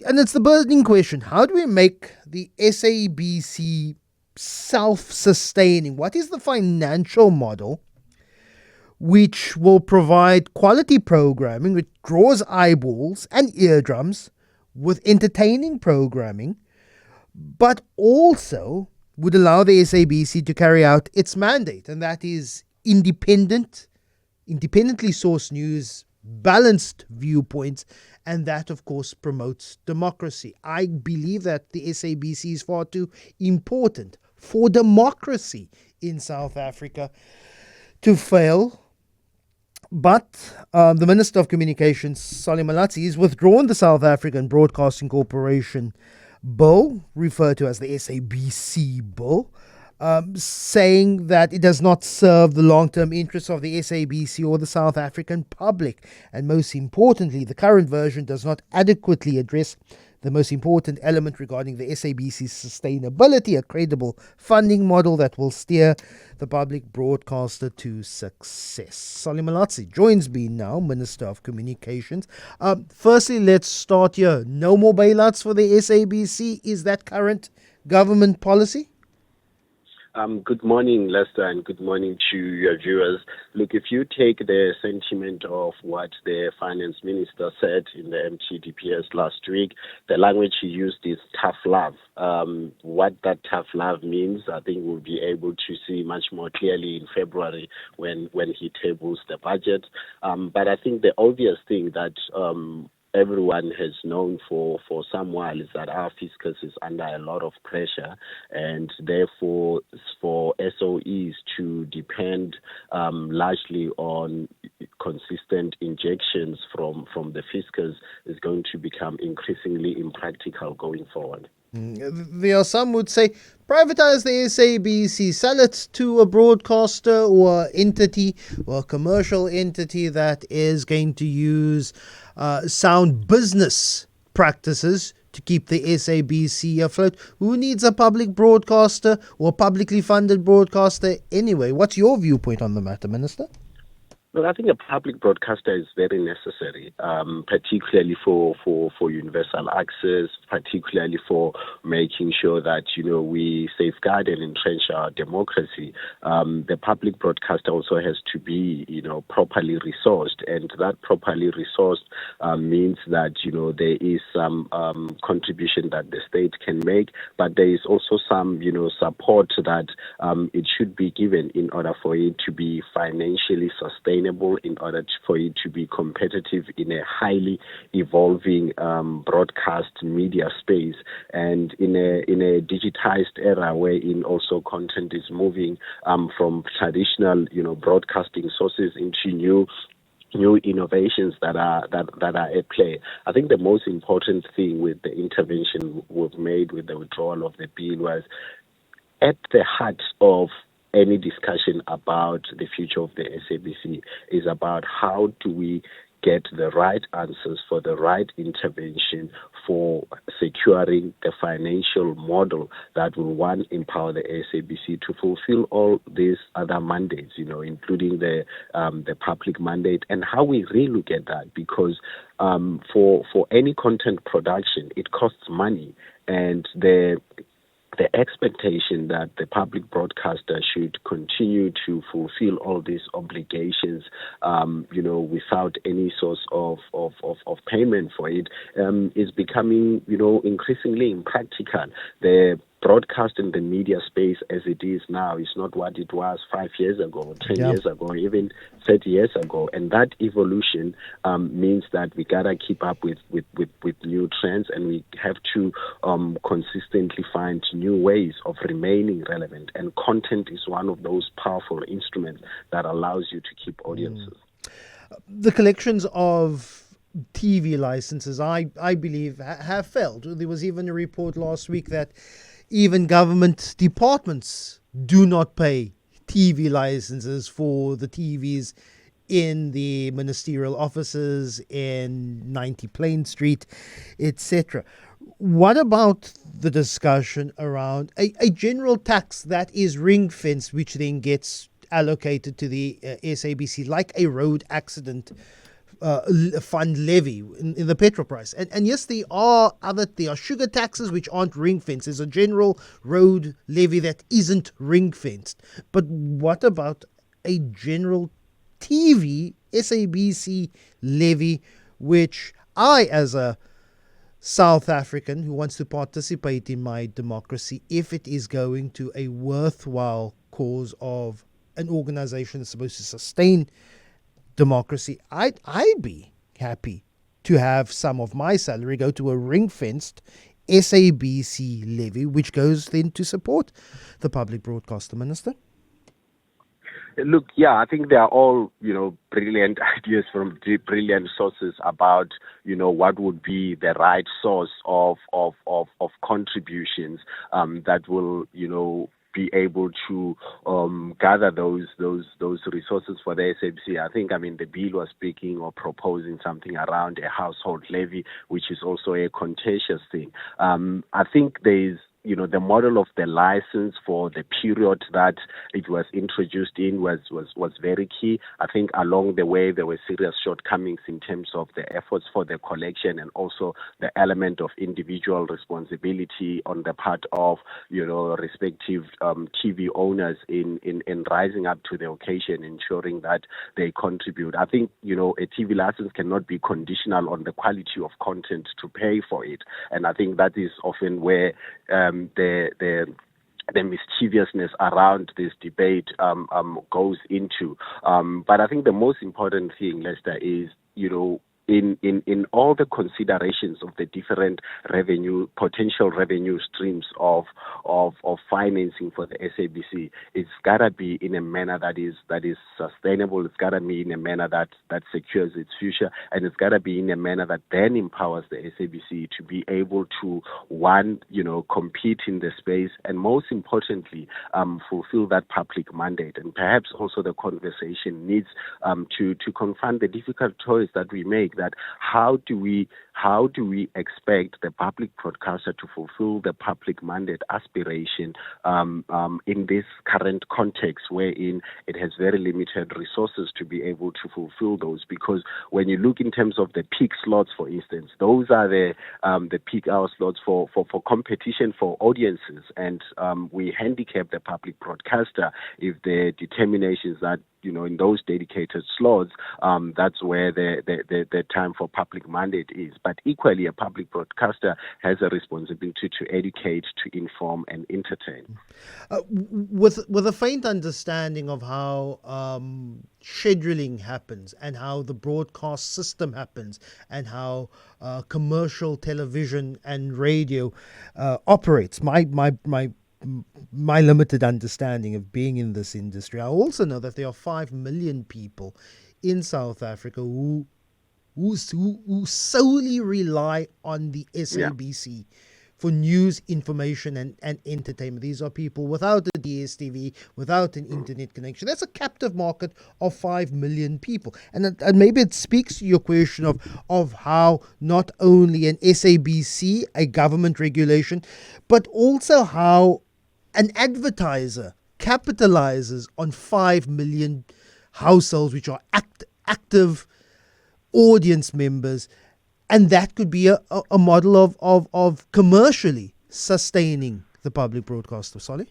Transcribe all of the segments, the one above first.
And it's the burning question. How do we make the SABC self-sustaining? What is the financial model which will provide quality programming, which draws eyeballs and eardrums with entertaining programming, but also would allow the SABC to carry out its mandate, and that is independently sourced news, balanced viewpoints, and that, of course, promotes democracy. I believe that the SABC is far too important for democracy in South Africa to fail. But the Minister of Communications, Solly Malatsi, has withdrawn the South African Broadcasting Corporation bill, referred to as the SABC bill, saying that it does not serve the long-term interests of the SABC or the South African public. And most importantly, the current version does not adequately address the most important element regarding the SABC's sustainability, a credible funding model that will steer the public broadcaster to success. Solly Malatsi joins me now, Minister of Communications. Firstly, let's start here. No more bailouts for the SABC. Is that current government policy? Good morning, Lester, and good morning to your viewers. Look, if you take the sentiment of what the finance minister said in the MTDPS last week, the language he used is tough love. What that tough love means, I think we'll be able to see much more clearly in February when he tables the budget. But I think the obvious thing that everyone has known for some while is that our fiscus is under a lot of pressure, and therefore for SOEs to depend largely on consistent injections from the fiscus is going to become increasingly impractical going forward. There are some would say privatize the SABC, sell it to a broadcaster or entity or a commercial entity that is going to use sound business practices to keep the SABC afloat. Who needs a public broadcaster or publicly funded broadcaster anyway? What's your viewpoint on the matter, Minister? Well, I think a public broadcaster is very necessary, particularly for universal access, particularly for making sure that, we safeguard and entrench our democracy. The public broadcaster also has to be, properly resourced, and that properly resourced means that, there is some contribution that the state can make, but there is also some, support that it should be given in order for it to be financially sustainable, in order for it to be competitive in a highly evolving broadcast media space, and in a digitized era wherein also content is moving from traditional broadcasting sources into new innovations that are at play. I think the most important thing with the intervention we've made with the withdrawal of the bill was at the heart of any discussion about the future of the SABC is about how do we get the right answers for the right intervention for securing the financial model that will, one, empower the SABC to fulfill all these other mandates, including the public mandate, and how we relook at that, because for any content production, it costs money, and the expectation that the public broadcaster should continue to fulfill all these obligations, without any source of payment for it, is becoming, increasingly impractical. The broadcast in the media space as it is now is not what it was 5 years ago, 10 years ago, even 30 years ago. And that evolution means that we gotta keep up with new trends, and we have to consistently find new ways of remaining relevant. And content is one of those powerful instruments that allows you to keep audiences. The collections of TV licenses, I believe, have failed. There was even a report last week that even government departments do not pay TV licenses for the TVs in the ministerial offices in 90 Plain Street, etc. What about the discussion around a general tax that is ring-fenced, which then gets allocated to the SABC, like a road accident fund levy in the petrol price. And yes, there are sugar taxes which aren't ring fenced. There's a general road levy that isn't ring fenced. But what about a general TV SABC levy, which I, as a South African who wants to participate in my democracy, if it is going to a worthwhile cause of an organization that's supposed to sustain democracy, I'd be happy to have some of my salary go to a ring-fenced SABC levy, which goes then to support the public broadcaster, Minister. Look, yeah, I think they are all, brilliant ideas from brilliant sources about, what would be the right source of contributions that will, be able to gather those resources for the SABC. I think, the bill was speaking or proposing something around a household levy, which is also a contentious thing. I think there's the model of the license for the period that it was introduced in was very key. I think along the way there were serious shortcomings in terms of the efforts for the collection and also the element of individual responsibility on the part of respective TV owners in rising up to the occasion, ensuring that they contribute. I think a TV license cannot be conditional on the quality of content to pay for it, and I think that is often where the mischievousness around this debate goes into. But I think the most important thing, Lester, is in all the considerations of the different potential revenue streams of financing for the SABC, it's gotta be in a manner that is sustainable. It's gotta be in a manner that secures its future, and it's gotta be in a manner that then empowers the SABC to be able to compete in the space, and most importantly, fulfill that public mandate. And perhaps also the conversation needs to confront the difficult choice that we make. That how do we expect the public broadcaster to fulfill the public mandate aspiration in this current context wherein it has very limited resources to be able to fulfill those? Because when you look in terms of the peak slots, for instance, those are the peak hour slots for competition for audiences, and we handicap the public broadcaster if the determination is that in those dedicated slots, that's where the time for public mandate is. But equally, a public broadcaster has a responsibility to educate, to inform, and entertain. With a faint understanding of how scheduling happens and how the broadcast system happens and how commercial television and radio operates, my limited understanding of being in this industry, I also know that there are 5 million people in South Africa who solely rely on the SABC for news, information, and entertainment. These are people without a DSTV, without an internet connection. That's a captive market of 5 million people. And maybe it speaks to your question of how not only an SABC, a government regulation, but also how an advertiser capitalizes on 5 million households, which are active audience members, and that could be a model of commercially sustaining the public broadcaster. Solly?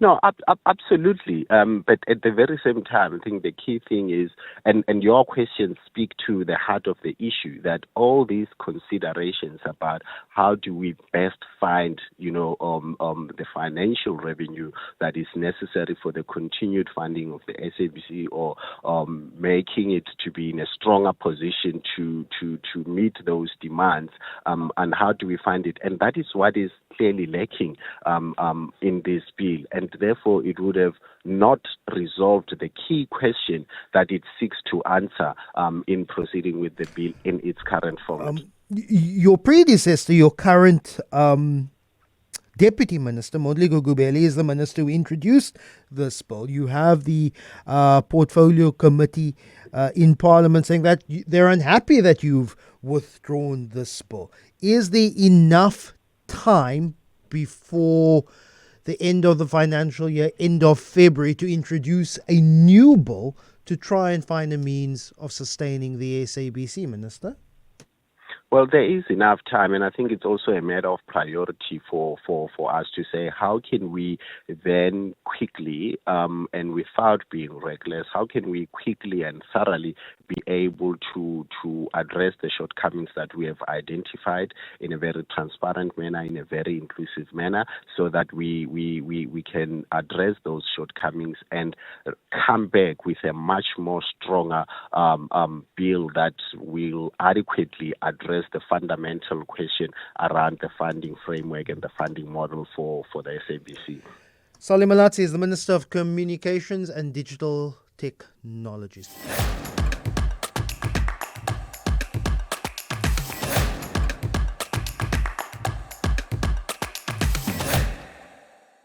No, absolutely. But at the very same time, I think the key thing is, and your questions speak to the heart of the issue, that all these considerations about how do we best find, the financial revenue that is necessary for the continued funding of the SABC, or making it to be in a stronger position to meet those demands, and how do we find it? And that is what is clearly lacking in this bill, and therefore it would have not resolved the key question that it seeks to answer in proceeding with the bill in its current format. Your predecessor, your current Deputy Minister, Modli Gugubeli, is the minister who introduced this bill. You have the Portfolio Committee in Parliament saying that they're unhappy that you've withdrawn this bill. Is there enough time before the end of the financial year, end of February, to introduce a new bill to try and find a means of sustaining the SABC, Minister? Well, there is enough time, and I think it's also a matter of priority for us to say how can we then quickly and without being reckless, how can we quickly and thoroughly be able to address the shortcomings that we have identified in a very transparent manner, in a very inclusive manner, so that we can address those shortcomings and come back with a much more stronger bill that will adequately address the fundamental question around the funding framework and the funding model for the SABC. Solly Malatsi is the Minister of Communications and Digital Technologies.